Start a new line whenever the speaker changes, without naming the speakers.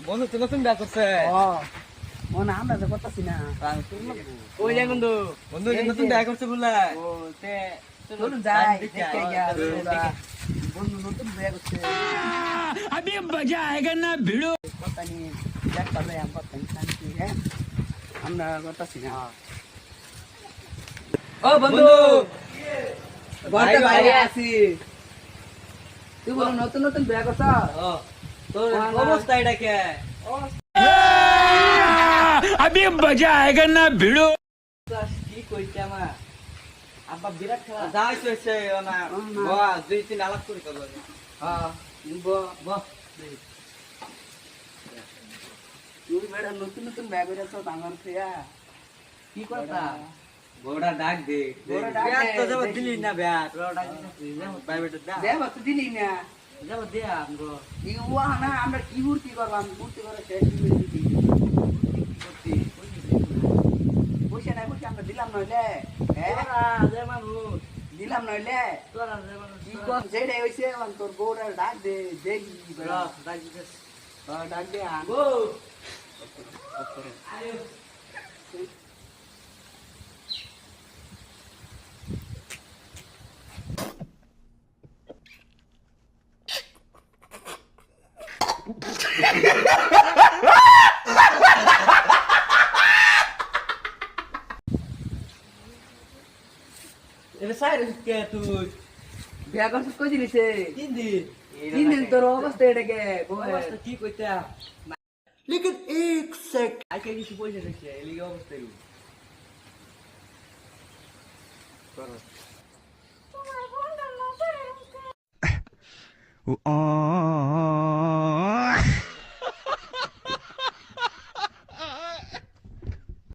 বন্ধু তো নতুন বিয়া করছে
ও না আমরা তো করতেছি না
ওই যে বন্ধু বন্ধু নতুন বিয়া করছে বললা
ও তে চলুন যাই দেখে গিয়া বন্ধু নতুন বিয়ে করছে
अभी मजा आएगा ना भिड़ो
কথা নিয়ে দেখ পাবে আমি কথা শান্তি হ্যাঁ আমরা করতেছি না ও বন্ধু ঘরতে বাইরে আছি তুই বল নতুন নতুন বিয়ে করছ
তোর অবস্থা এটা কে
अभी मजा आएगा ना भिड़ो
কি কইছে আমার আব্বা বিরাট খেলা
যাই হইছে না বাবা দুই তিন আলাপ করি তো
হ্যাঁ তুই বেড়া নতুন নতুন ব্যাগ হয়ে যাচ্ছ আমার খেয়া কি কথা
বড়া ডাক দে
বড়া ডাক
বিয়া তো
দে,
যাব
দেখি।
দিলি না বিয়া তোরা ডাক দিছিস না প্রাইভেট দা
দে বাত দিলি না
যাব দে আমগো
কি ওয়া না আমরা কি মূর্তি করলাম মূর্তি করে শেষ করে দিছি মূর্তি বসে নাই বসে আমরা দিলাম নইলে হ্যাঁ
তোরা যে মানুষ
দিলাম নইলে
তোরা যে মানুষ
কি কোন যেটা হইছে তোর বউরা ডাক দে দেখি
ডাক দিছিস
ডাক দে আন
গো এটা সাইড কে তুই
বিয়া করছিস কই দিলিছে
তিন দিন
তিন দিন তোর অবস্থা এটাকে
অবস্থা কি কইতা
लेकिन एक सेकंड
আজকে কিছু পয়সা দেখছে এই লিগে অবস্থা এই
आ